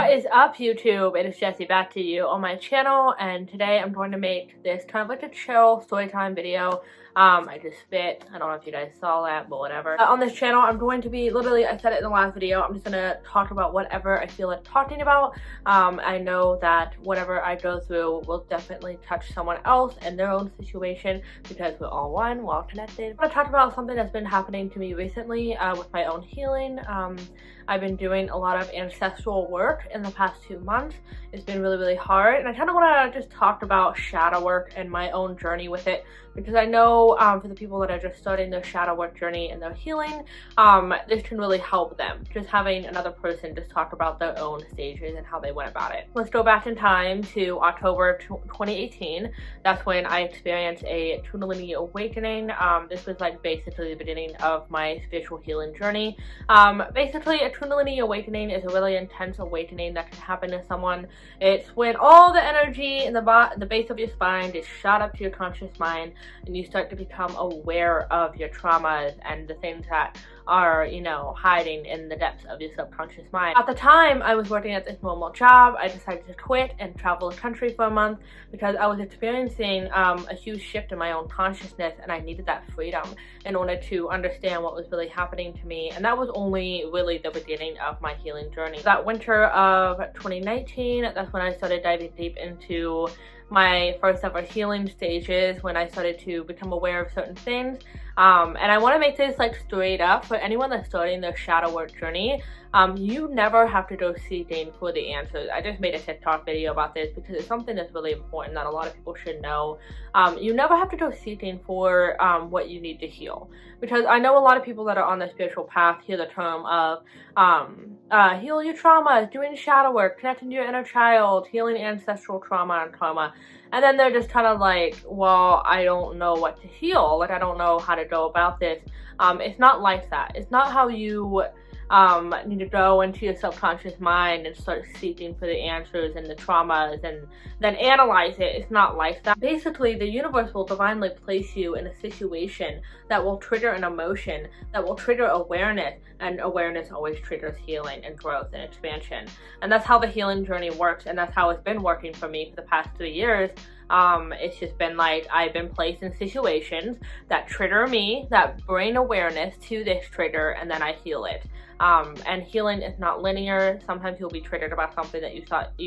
What is up, YouTube? It is Jessie back to you on my channel, and today I'm going to make this kind of like a chill story time video. I just spit. I don't know if you guys saw that, but whatever. On this channel, I'm going to be literally, I said it in the last video, I'm just gonna talk about whatever I feel like talking about. I know that whatever I go through will definitely touch someone else and their own situation because we're all one, we're all connected. I'm gonna talk about something that's been happening to me recently with my own healing. I've been doing a lot of ancestral work in the past 2 months. It's been really hard, and I kind of want to just talk about shadow work and my own journey with it, because I know for the people that are just starting their shadow work journey and their healing, this can really help them. Just having another person just talk about their own stages and how they went about it. Let's go back in time to October of 2018. That's when I experienced a Kundalini awakening. This was like basically the beginning of my spiritual healing journey. Basically, a Kundalini awakening is a really intense awakening that can happen to someone. It's when all the energy in the base of your spine is shot up to your conscious mind, and you start to become aware of your traumas and the things that are, you know, hiding in the depths of your subconscious mind. At the time, I was working at this normal job. I decided to quit and travel the country for a month because I was experiencing a huge shift in my own consciousness, and I needed that freedom in order to understand what was really happening to me. And that was only really the beginning of my healing journey. That winter of 2019, that's when I started diving deep into my first ever healing stages, when I started to become aware of certain things. And I want to make this like straight up for anyone that's starting their shadow work journey. You never have to go seeking for the answers. I just made a TikTok video about this because it's something that's really important that a lot of people should know. You never have to go seeking for what you need to heal, because I know a lot of people that are on the spiritual path hear the term of heal your traumas, doing shadow work, connecting to your inner child, healing ancestral trauma and karma. And then they're just kind of like, well, I don't know what to heal. Like, I don't know how to go about this. It's not like that. It's not how you need to go into your subconscious mind and start seeking for the answers and the traumas and then analyze it. It's not like that. Basically, the universe will divinely place you in a situation that will trigger an emotion, that will trigger awareness, and awareness always triggers healing and growth and expansion. And that's how the healing journey works, and that's how it's been working for me for the past 3 years. It's just been like I've been placed in situations that trigger me, that bring awareness to this trigger, and then I heal it. And healing is not linear. Sometimes you'll be triggered about something that you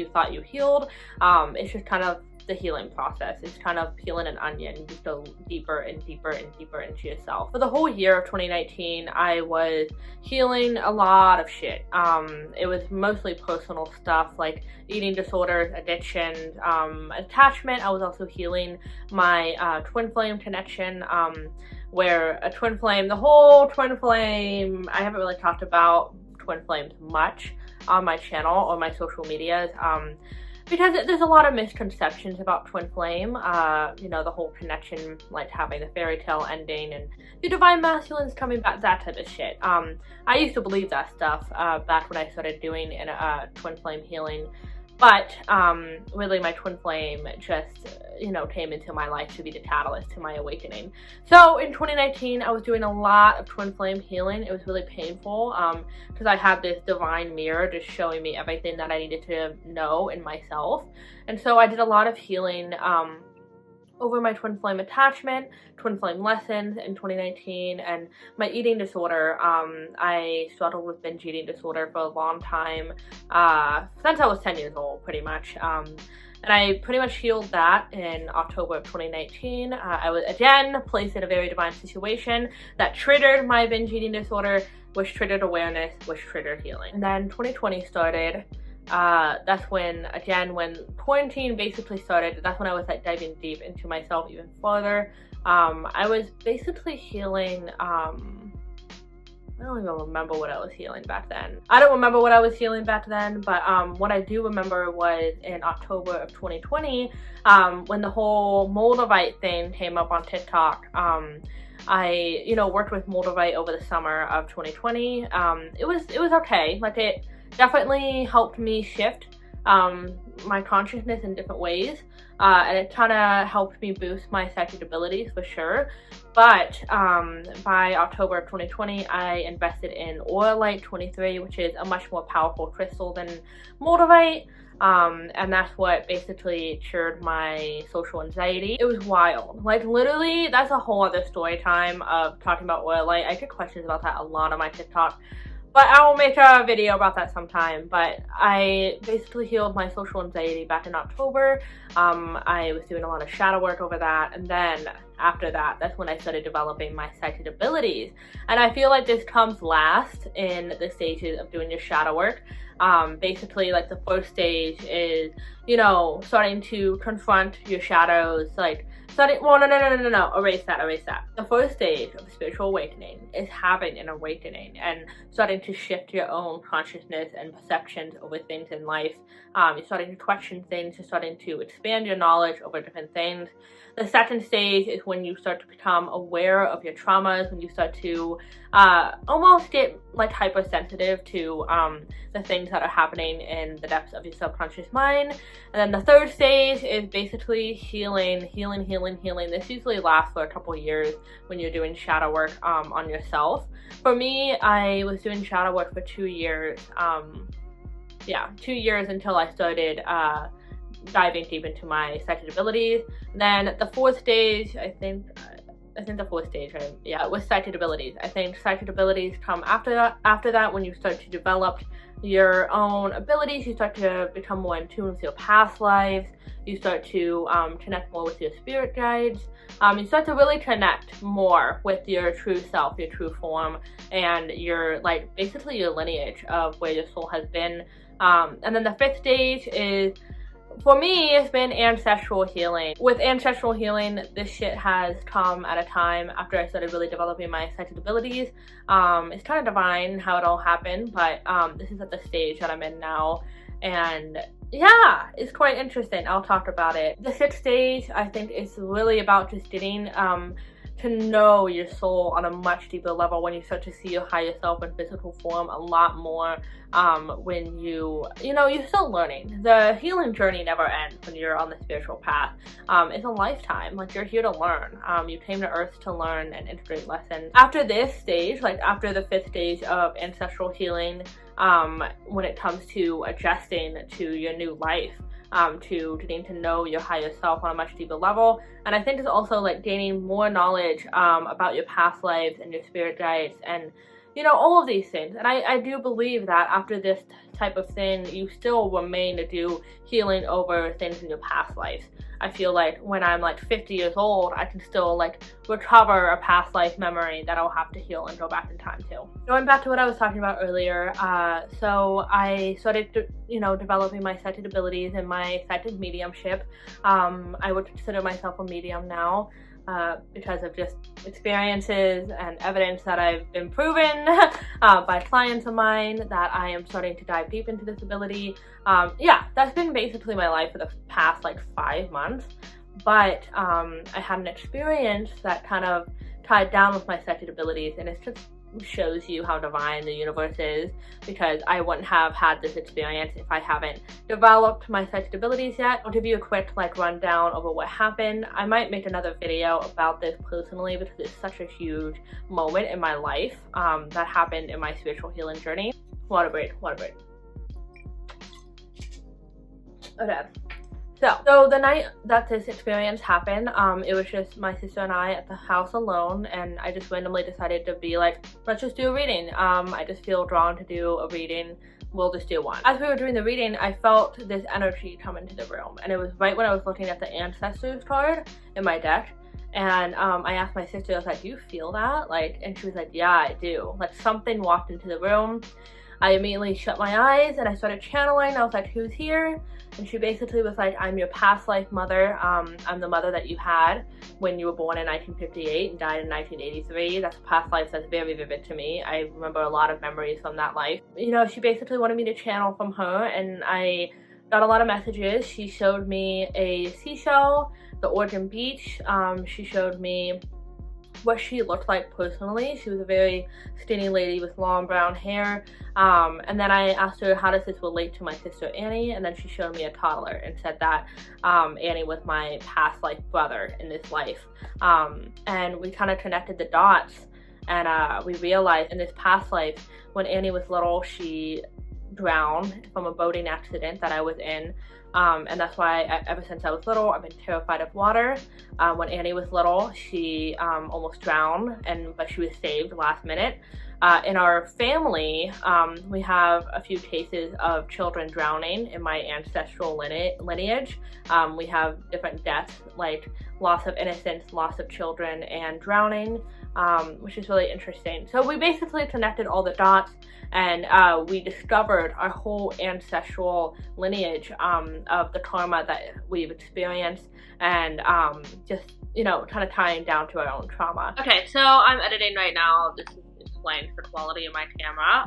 thought you healed. It's just kind of the healing process. It's kind of peeling an onion. You just go deeper and deeper and deeper into yourself. For the whole year of 2019, I was healing a lot of shit. It was mostly personal stuff like eating disorders, addictions, attachment. I was also healing my twin flame connection, where a twin flame, the whole twin flame, I haven't really talked about twin flames much on my channel or my social medias. Because there's a lot of misconceptions about twin flame, you know, the whole connection, like having the fairy tale ending and the divine masculines coming back, that type of shit. I used to believe that stuff back when I started doing twin flame healing. But really my twin flame just, you know, came into my life to be the catalyst to my awakening. So in 2019, I was doing a lot of twin flame healing. It was really painful because I had this divine mirror just showing me everything that I needed to know in myself. And so I did a lot of healing over my twin flame attachment, twin flame lessons in 2019, and my eating disorder. I struggled with binge eating disorder for a long time, since I was 10 years old, pretty much. And I pretty much healed that in October of 2019. I was again placed in a very divine situation that triggered my binge eating disorder, which triggered awareness, which triggered healing. And then 2020 started. That's when, again, when quarantine basically started, that's when I was like diving deep into myself even further. I was basically healing, I don't even remember what I was healing back then. I don't remember what I was healing back then, but what I do remember was in October of 2020, when the whole Moldavite thing came up on TikTok. I, you know, worked with Moldavite over the summer of 2020. It was okay. Like, it definitely helped me shift my consciousness in different ways, and it kind of helped me boost my psychic abilities for sure. But by October of 2020, I invested in Oilite 23, which is a much more powerful crystal than Moldavite. And that's what basically cured my social anxiety. It was wild. Like, literally, that's a whole other story time of talking about Oilite. I get questions about that a lot on my TikTok, but I will make a video about that sometime. But I basically healed my social anxiety back in October. I was doing a lot of shadow work over that, and then after that, that's when I started developing my psychic abilities. And I feel like this comes last in the stages of doing your shadow work. Basically, like, the first stage is, you know, starting to confront your shadows, like starting, well, no, erase that. The first stage of spiritual awakening is having an awakening and starting to shift your own consciousness and perceptions over things in life. You're starting to question things, you're starting to expand your knowledge over different things. The second stage is when you start to become aware of your traumas, when you start to almost get like hypersensitive to the things that are happening in the depths of your subconscious mind. And then the third stage is basically healing. This usually lasts for a couple of years when you're doing shadow work on yourself. For me, I was doing shadow work for 2 years. 2 years until I started diving deep into my psychic abilities. Then the fourth stage, I think the fourth stage, right? Yeah, it was psychic abilities. I think psychic abilities come after that, when you start to develop your own abilities, you start to become more in tune with your past lives, you start to connect more with your spirit guides, you start to really connect more with your true self, your true form, and your, like, basically your lineage of where your soul has been. And then the fifth stage is, for me, it's been ancestral healing. With ancestral healing, this shit has come at a time after I started really developing my psychic abilities. It's kind of divine how it all happened, but this is at the stage that I'm in now, and yeah, it's quite interesting. I'll talk about it. The sixth stage, I think, is really about just getting to know your soul on a much deeper level, when you start to see your higher self in physical form a lot more. When you're still learning. The healing journey never ends when you're on the spiritual path. It's a lifetime. Like, you're here to learn. You came to earth to learn and integrate lessons. After this stage, like after the fifth stage of ancestral healing, when it comes to adjusting to your new life, to getting to know your higher self on a much deeper level. And I think it's also like gaining more knowledge about your past lives and your spirit guides, and all of these things. And I do believe that after this type of thing, you still remain to do healing over things in your past lives. I feel like when I'm like 50 years old, I can still like recover a past life memory that I'll have to heal and go back in time to. Going back to what I was talking about earlier, so I started developing my psychic abilities and my psychic mediumship. I would consider myself a medium now. Because of just experiences and evidence that I've been proven by clients of mine, that I am starting to dive deep into this ability. That's been basically my life for the past like 5 months. But I had an experience that kind of tied down with my psychic abilities, and it's just shows you how divine the universe is, because I wouldn't have had this experience if I haven't developed my psychic abilities yet. I'll give you a quick like rundown over what happened. I might make another video about this personally, because it's such a huge moment in my life that happened in my spiritual healing journey. Water break. Okay. So the night that this experience happened, it was just my sister and I at the house alone, and I just randomly decided to be like, let's just do a reading. I just feel drawn to do a reading. We'll just do one. As we were doing the reading, I felt this energy come into the room, and it was right when I was looking at the Ancestors card in my deck. And I asked my sister, I was like, do you feel that? Like, and she was like, yeah, I do. Like, something walked into the room. I immediately shut my eyes and I started channeling. I was like, who's here? And she basically was like, I'm your past life mother. I'm the mother that you had when you were born in 1958 and died in 1983. That's a past life that's very vivid to me. I remember a lot of memories from that life. She basically wanted me to channel from her, and I got a lot of messages. She showed me a seashell, the Oregon beach. She showed me what she looked like personally. She was a very skinny lady with long brown hair, and then I asked her, how does this relate to my sister Annie? And then she showed me a toddler and said that Annie was my past life brother in this life, and we kind of connected the dots, and we realized in this past life, when Annie was little, she drowned from a boating accident that I was in. And that's why ever since I was little, I've been terrified of water. When Annie was little, she almost drowned, but she was saved last minute. In our family, we have a few cases of children drowning in my ancestral lineage. We have different deaths, like loss of innocence, loss of children, and drowning, which is really interesting. So we basically connected all the dots, and we discovered our whole ancestral lineage of the karma that we've experienced, and just, you know, kind of tying down to our own trauma. Okay, so I'm editing right now. This is explained for quality of my camera,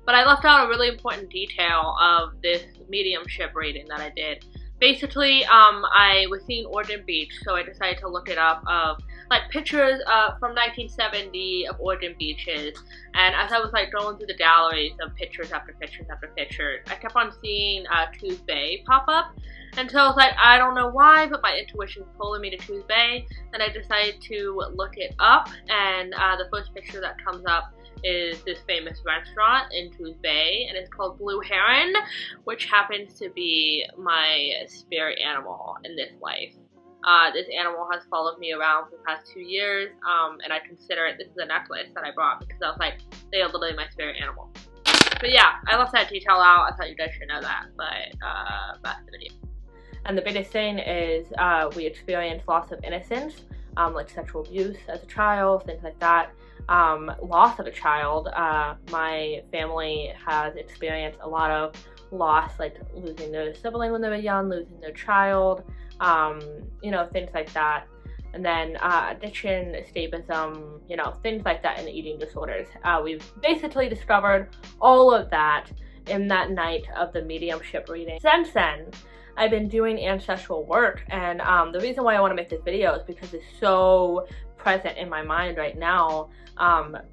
but I left out a really important detail of this mediumship reading that I did. Basically, I was seeing Origin Beach, so I decided to look it up of like pictures from 1970 of Origin beaches, and as I was like going through the galleries of pictures after pictures after pictures, I kept on seeing Coos Bay pop up, and so I was like, I don't know why, but my intuition is pulling me to Coos Bay, and I decided to look it up, and the first picture that comes up is this famous restaurant in Coos Bay, and it's called Blue Heron, which happens to be my spirit animal in this life. This animal has followed me around for the past 2 years, and I consider it, this is a necklace that I brought because I was like, they are literally my spirit animal. But yeah, I left that detail out. I thought you guys should know that, but back to the video. And the biggest thing is we experienced loss of innocence, like sexual abuse as a child, things like that. Loss of a child. My family has experienced a lot of loss, like losing their sibling when they were young, losing their child, you know, things like that. And then addiction, escapism, you know, things like that, and eating disorders. We've basically discovered all of that in that night of the mediumship reading. Since then, I've been doing ancestral work, and the reason why I want to make this video is because it's so present in my mind right now,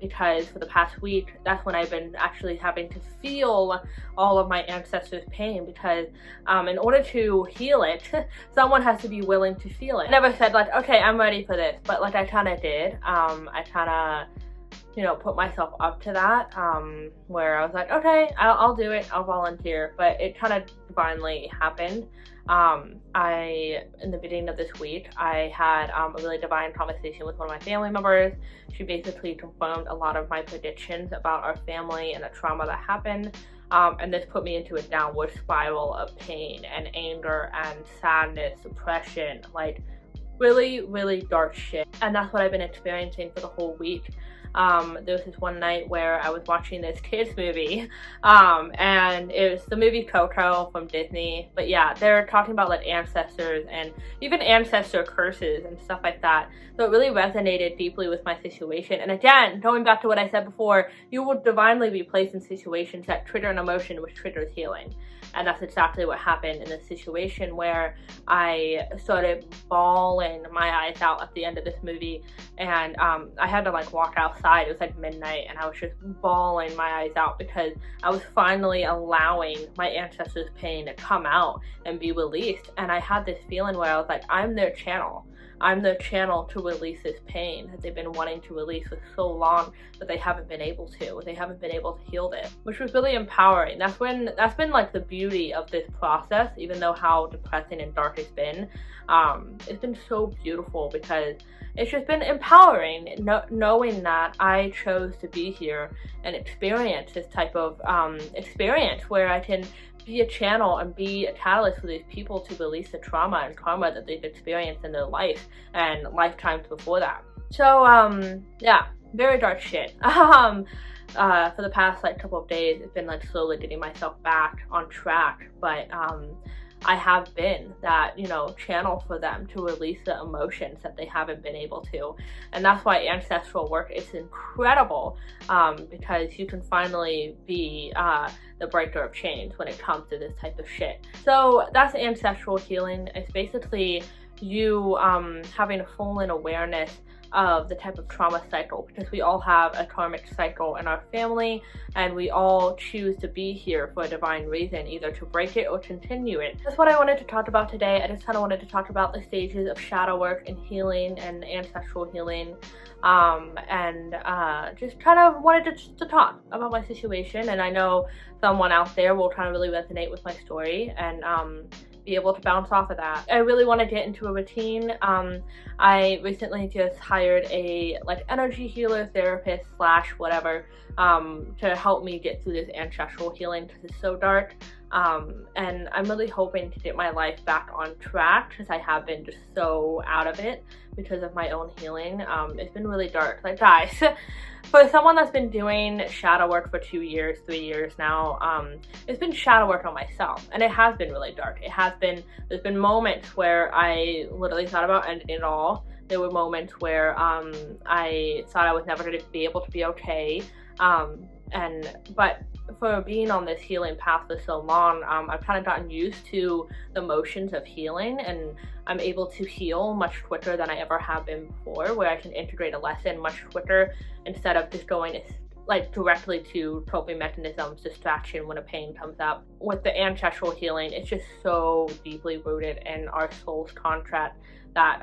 because for the past week, that's when I've been actually having to feel all of my ancestors' pain, because in order to heal it, someone has to be willing to feel it. I never said like, okay, I'm ready for this, but like I kind of did. I kind of, you know, put myself up to that, where I was like, okay, I'll do it, I'll volunteer, but it kind of divinely happened. In the beginning of this week, I had a really divine conversation with one of my family members. She basically confirmed a lot of my predictions about our family and the trauma that happened, and this put me into a downward spiral of pain and anger and sadness, depression, like really, really dark shit. And that's what I've been experiencing for the whole week. There was this one night where I was watching this kids movie, and it was the movie Coco from Disney. But yeah, they're talking about like ancestors and even ancestor curses and stuff like that. So it really resonated deeply with my situation. And again, going back to what I said before, you will divinely be placed in situations that trigger an emotion which triggers healing. And that's exactly what happened in this situation, where I started bawling my eyes out at the end of this movie, and I had to like walk outside. It was like midnight, and I was just bawling my eyes out because I was finally allowing my ancestors' pain to come out and be released. And I had this feeling where I was like, I'm their channel. I'm their channel to release this pain that they've been wanting to release for so long, but they haven't been able to. They haven't been able to heal this, which was really empowering. That's been like the beauty of this process, even though how depressing and dark it's been so beautiful, because it's just been empowering, knowing that I chose to be here and experience this type of experience where I can be a channel and be a catalyst for these people to release the trauma and karma that they've experienced in their life and lifetimes before that. So yeah, very dark shit. For the past like couple of days, it's been like slowly getting myself back on track, but I have been that, you know, channel for them to release the emotions that they haven't been able to. And that's why ancestral work is incredible, because you can finally be the breaker of chains when it comes to this type of shit. So that's ancestral healing. It's basically you having a full-in awareness of the type of trauma cycle, because we all have a karmic cycle in our family, and we all choose to be here for a divine reason, either to break it or continue it. That's what I wanted to talk about today. I just kind of wanted to talk about the stages of shadow work and healing and ancestral healing, and just kind of wanted to talk about my situation. And I know someone out there will kind of really resonate with my story and be able to bounce off of that. I really want to get into a routine. I recently just hired a energy healer, therapist / whatever, to help me get through this ancestral healing, because it's so dark. And I'm really hoping to get my life back on track, because I have been just so out of it because of my own healing. It's been really dark. Like, guys, for someone that's been doing shadow work for 2 years, 3 years now, it's been shadow work on myself, and it has been really dark. There's been moments where I literally thought about ending it all. There were moments where I thought I was never going to be able to be okay. But for being on this healing path for so long, I've kind of gotten used to the motions of healing, and I'm able to heal much quicker than I ever have been before, where I can integrate a lesson much quicker instead of just going directly to coping mechanisms, distraction when a pain comes up. With the ancestral healing, it's just so deeply rooted in our soul's contract that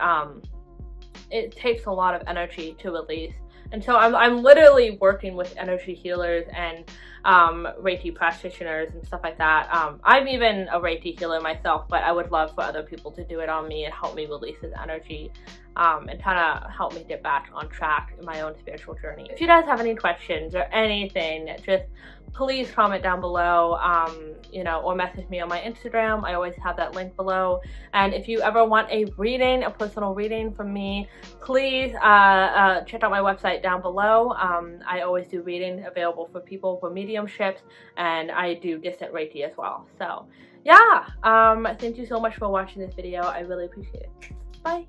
it takes a lot of energy to release. And so I'm literally working with energy healers and Reiki practitioners and stuff like that. I'm even a Reiki healer myself, but I would love for other people to do it on me and help me release this energy, and kind of help me get back on track in my own spiritual journey. If you guys have any questions or anything, just please comment down below, or message me on my Instagram. I always have that link below. And if you ever want a reading, a personal reading from me, please check out my website down below. I always do readings available for people for mediumships, and I do distant Reiki as well. So yeah, thank you so much for watching this video. I really appreciate it. Bye.